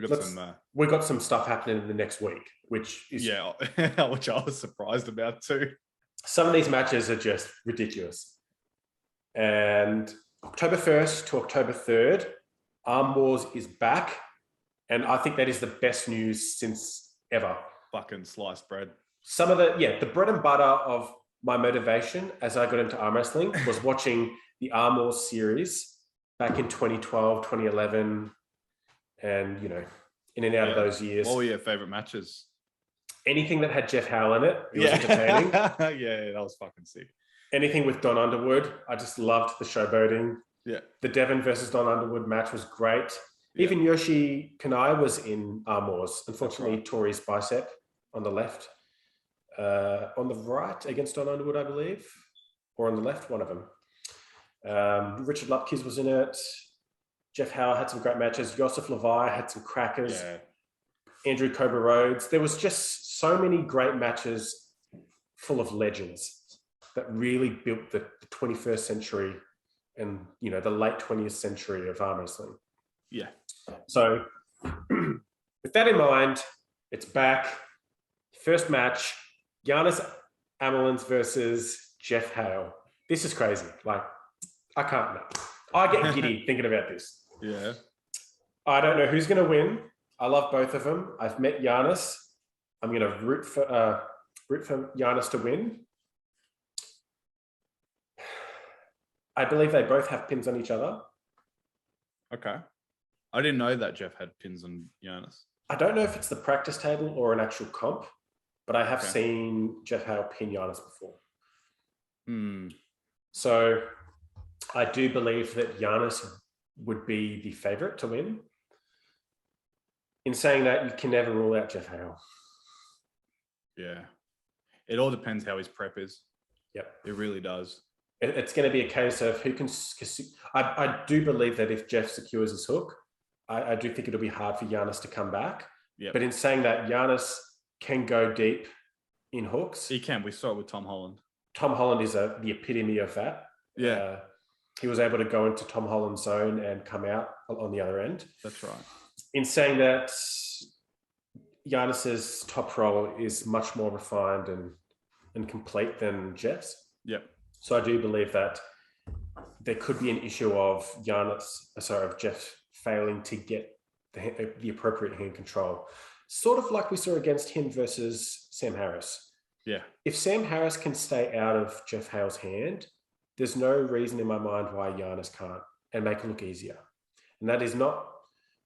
We got Let's- some. We got some stuff happening in the next week, which is Yeah, which I was surprised about too. some of these matches are just ridiculous. And October 1st to October 3rd, Arm Wars is back. And I think that is the best news since ever. Fucking sliced bread. Some of the bread and butter of my motivation as I got into arm wrestling was watching the Arm Wars series back in 2012, 2011, and, you know, in and out of those years. What were your favorite matches? Anything that had Jeff Howe in it, it was entertaining. Yeah, that was fucking sick. Anything with Don Underwood, I just loved the showboating. Yeah. The Devon versus Don Underwood match was great. Yeah. Even Yoshi Kanai was in Arm Wars. Unfortunately, right. Tore his bicep on the left. On the right against Don Underwood, I believe. Or on the left, one of them. Richard Lupkes was in it. Jeff Howe had some great matches. Joseph Levi had some crackers. Yeah. Andrew Cobra Rhodes. There was just so many great matches full of legends that really built the 21st century and, you know, the late 20th century of arm wrestling. Yeah. So with that in mind, it's back. First match, Giannis Amelins versus Jeff Howe. This is crazy. Like, I can't know. I get giddy thinking about this. Yeah. I don't know who's going to win. I love both of them. I've met Giannis. I'm going to root for Giannis to win. I believe they both have pins on each other. Okay. I didn't know that Jeff had pins on Giannis. I don't know if it's the practice table or an actual comp, but I have seen Jeff Howe pin Giannis before. So I do believe that Giannis would be the favorite to win. In saying that, you can never rule out Jeff Howe. Yeah. It all depends how his prep is. Yep. It really does. It's going to be a case of who can... I do believe that if Jeff secures his hook, I do think it'll be hard for Giannis to come back. Yep. But in saying that, Giannis can go deep in hooks. He can. We saw it with Tom Holland. Tom Holland is the epitome of that. Yeah. He was able to go into Tom Holland's zone and come out on the other end. That's right. In saying that, Giannis's top roll is much more refined and complete than Jeff's. Yep. So I do believe that there could be an issue of Jeff failing to get the appropriate hand control. Sort of like we saw against him versus Sam Harris. Yeah. If Sam Harris can stay out of Jeff Howe's hand, there's no reason in my mind why Giannis can't and make it look easier. And that is not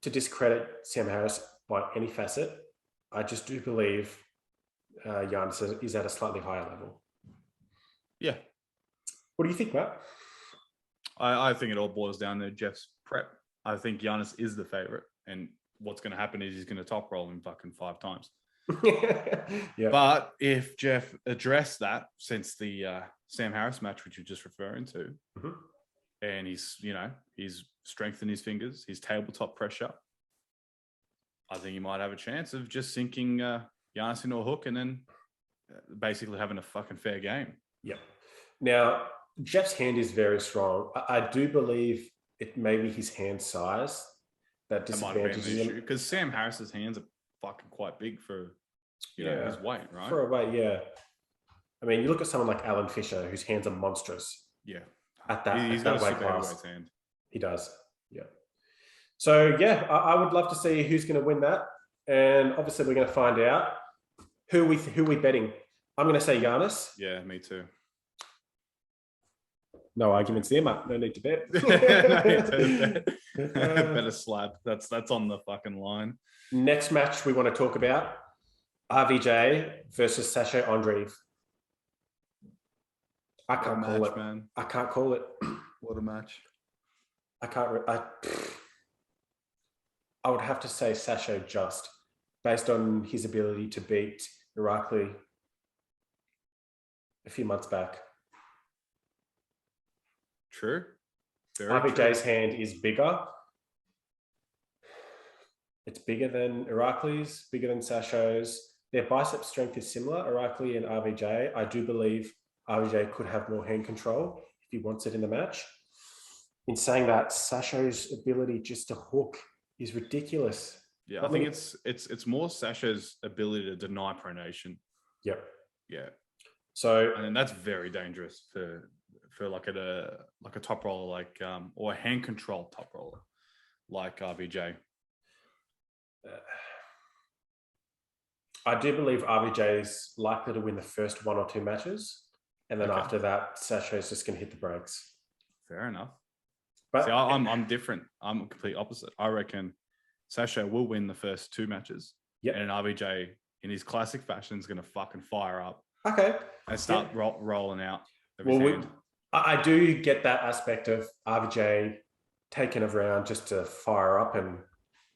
to discredit Sam Harris by any facet. I just do believe Giannis is at a slightly higher level. Yeah. What do you think, Matt? I think it all boils down to Jeff's prep. I think Giannis is the favorite. And what's going to happen is he's going to top roll him fucking 5 times. Yeah. But if Jeff addressed that since the Sam Harris match, which you're just referring to, and he's strengthened his fingers, his tabletop pressure, I think he might have a chance of just sinking Giannis into a hook and then basically having a fucking fair game. Yeah. Now, Jeff's hand is very strong. I do believe it may be his hand size that disadvantages him. Because Sam Harris's hands are fucking quite big for his weight, right? For a weight, yeah. I mean, you look at someone like Alan Fisher, whose hands are monstrous. Yeah. He's got a super heavyweight hand. He does, yeah. So, yeah, I would love to see who's going to win that. And obviously, we're going to find out who we betting. I'm going to say Giannis. Yeah, me too. No arguments there, mate. No need to bet. Bet a slab. That's on the fucking line. Next match we want to talk about, RVJ versus Sasha Andreev. I can't call it, man. I can't call it. What a match. I would have to say Sasha just based on his ability to beat Irakli a few months back. True. RVJ's hand is bigger. It's bigger than Irakli's, bigger than Sasha's. Their bicep strength is similar, Irakli and RVJ. I do believe RVJ could have more hand control if he wants it in the match. In saying that, Sasha's ability just to hook is ridiculous. Yeah, I think it's more Sasha's ability to deny pronation. Yep. Yeah. So, and that's very dangerous for like a top roller, like or a hand controlled top roller like RVJ. I do believe RVJ is likely to win the first 1 or 2 matches, and then after that, Sasha is just going to hit the brakes. Fair enough. But see, I'm different. I'm complete opposite. I reckon Sasha will win the first 2 matches. Yep. And RVJ, in his classic fashion, is going to fucking fire up. Okay. And start rolling out. I do get that aspect of RVJ taking a round just to fire up and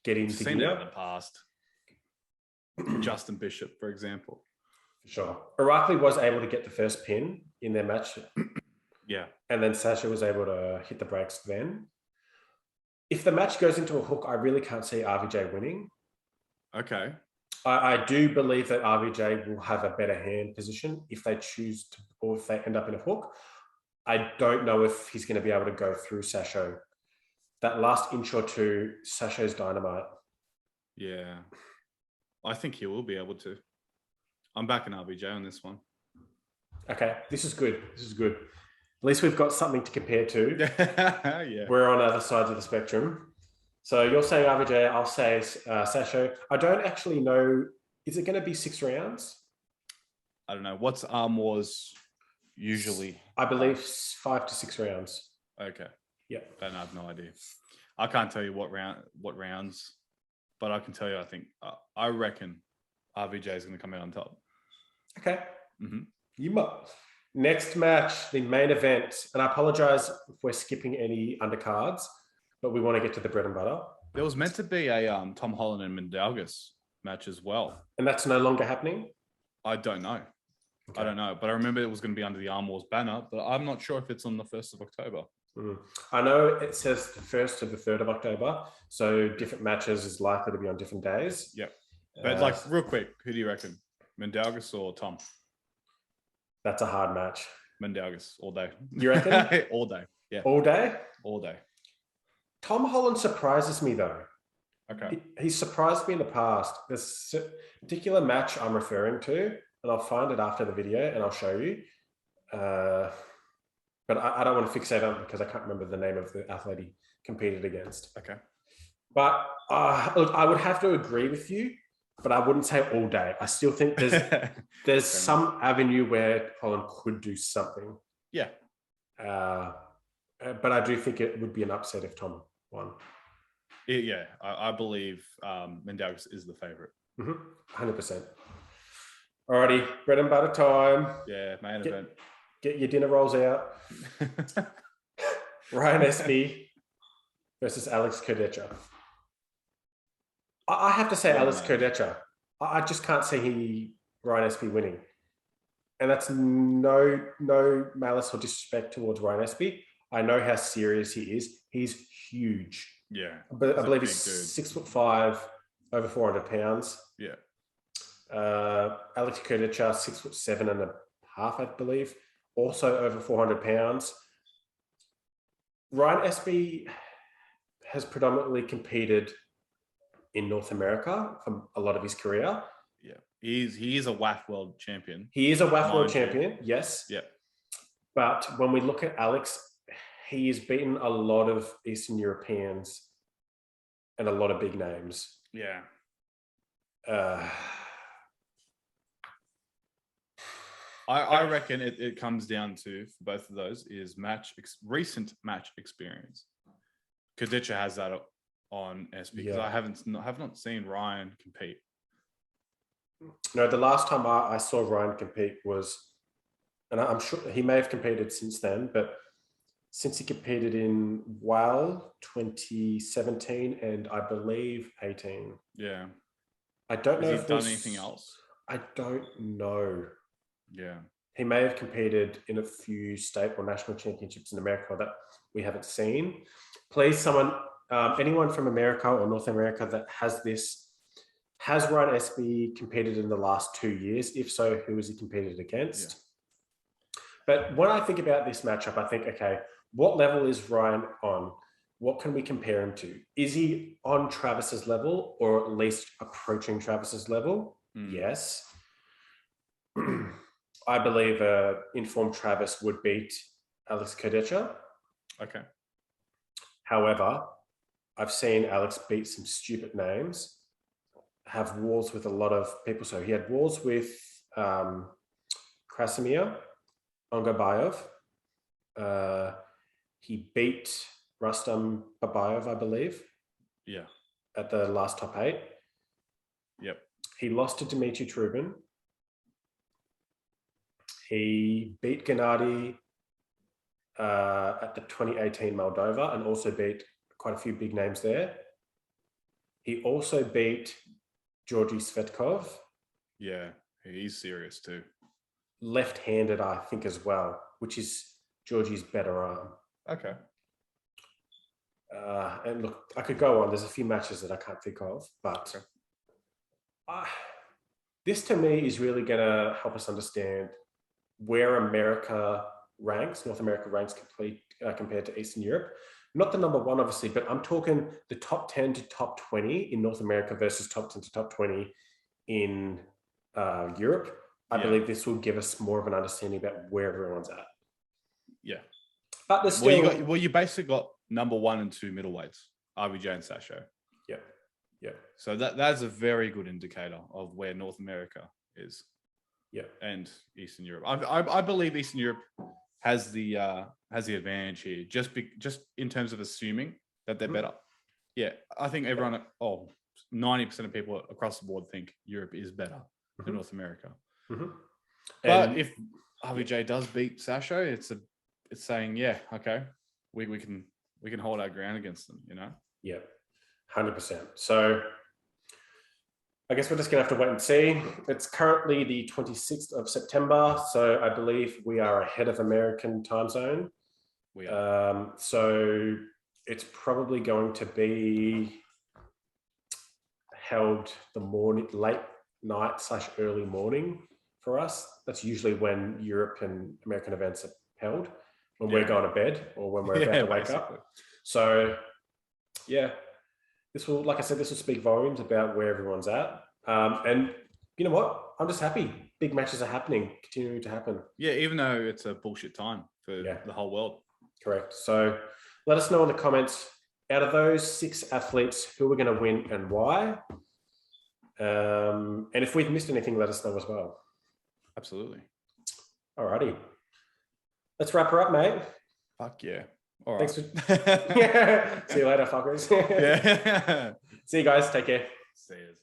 get into seen it in the past. Justin Bishop, for example. For sure. Irakli was able to get the first pin in their match. Yeah. And then Sasha was able to hit the brakes then. If the match goes into a hook, I really can't see RVJ winning. Okay. I do believe that RVJ will have a better hand position if they choose to, or if they end up in a hook. I don't know if he's going to be able to go through Sasha. That last inch or two, Sasha's dynamite. Yeah. I think he will be able to. I'm backing RVJ on this one. Okay, this is good. This is good. At least we've got something to compare to. Yeah. We're on other sides of the spectrum. So you're saying RVJ, I'll say Sasha. I don't actually know. Is it going to be 6 rounds? I don't know. What's Arm Wars usually? I believe 5 to 6 rounds. Okay. Yeah. I have no idea. I can't tell you what rounds, but I can tell you, I reckon RVJ is going to come out on top. Okay. Mm-hmm. Next match, the main event, and I apologize if we're skipping any undercards, but we want to get to the bread and butter. There was meant to be a Tom Holland and Mindaugas match as well. And that's no longer happening? I don't know. Okay. I don't know, but I remember it was going to be under the Arm Wars banner, but I'm not sure if it's on the 1st of October. I know it says the 1st to the 3rd of October, so different matches is likely to be on different days. Yep. But real quick, who do you reckon? Mindaugas or Tom? That's a hard match. Mindaugas all day. You reckon? All day. Yeah. All day? All day. Tom Holland surprises me though. Okay. He's surprised me in the past. This particular match I'm referring to, and I'll find it after the video and I'll show you. But I don't want to fixate on it because I can't remember the name of the athlete he competed against. Okay. But look, I would have to agree with you, but I wouldn't say all day. I still think there's some avenue where Holland could do something. Yeah. But I do think it would be an upset if Tom won. Yeah, I believe Mindaugas is the favorite. 100%. Alrighty, bread and butter time. Yeah, main event. Get your dinner rolls out. Ryan Espy versus Alex Kodecha. I have to say Alex Kodecha. I just can't see Ryan Espy winning. And that's no malice or disrespect towards Ryan Espy. I know how serious he is. He's huge. Yeah. But I believe he's 6'5", over 400 pounds. Yeah. Alex Kodecha, 6'7.5", I believe. Also over 400 pounds. Ryan Espy has predominantly competed in North America for a lot of his career. Yeah. He is a WAF world champion. He is a WAF world champion, yes. Yeah. But when we look at Alex, he has beaten a lot of Eastern Europeans and a lot of big names. Yeah. I reckon it comes down to, for both of those, is recent match experience. Kodecha has that on Espy because I have not seen Ryan compete. No, the last time I saw Ryan compete was, and I'm sure he may have competed since then, but since he competed in WAL 2017 and I believe 18. Yeah. I don't know if he's done anything else. I don't know. Yeah. He may have competed in a few state or national championships in America that we haven't seen. Please, anyone from America or North America that has Ryan Espy competed in the last 2 years? If so, who has he competed against? Yeah. But when I think about this matchup, I think, okay, what level is Ryan on? what can we compare him to? Is he on Travis's level or at least approaching Travis's level? Yes. I believe informed Travis would beat Alex Kodecha. Okay. However, I've seen Alex beat some stupid names, have wars with a lot of people. So he had wars with Krasimir Ongabayov. He beat Rustam Babayev, I believe. Yeah. At the last top 8. Yep. He lost to Dmitry Trubin. He beat Gennady at the 2018 Moldova and also beat quite a few big names there. He also beat Georgy Svetkov. Yeah, he's serious too. Left-handed, I think, as well, which is Georgie's better arm. Okay. And look, I could go on. There's a few matches that I can't think of, but this to me is really going to help us understand where America ranks, North America ranks compared to Eastern Europe. Not the number 1, obviously, but I'm talking the top 10 to top 20 in North America versus top 10 to top 20 in Europe. I believe this will give us more of an understanding about where everyone's at. Yeah. But there's still... you basically got number 1 and 2 middleweights, RVJ and Sasho. Yeah. Yeah. So that's a very good indicator of where North America is. Yeah. And Eastern Europe. I believe Eastern Europe has the advantage here, just in terms of assuming that they're better. Yeah. I think everyone, 90% of people across the board think Europe is better than North America. But if RVJ does beat Sasho, it's saying, yeah, okay, we can hold our ground against them, you know? Yeah, 100%. So I guess we're just going to have to wait and see. It's currently the 26th of September, so I believe we are ahead of American time zone. We are. So it's probably going to be held the late night / early morning for us. That's usually when Europe and American events are held, when we're going to bed or when we're about to wake up. So yeah, this will, like I said, this will speak volumes about where everyone's at. And you know what? I'm just happy. Big matches are happening, continuing to happen. Yeah, even though it's a bullshit time for the whole world. Correct. So let us know in the comments, out of those 6 athletes, who are going to win and why. And if we've missed anything, let us know as well. Absolutely. Alrighty. Let's wrap her up, mate. Fuck yeah. All right. Thanks for... See you later, fuckers. Yeah. See you guys. Take care. See you.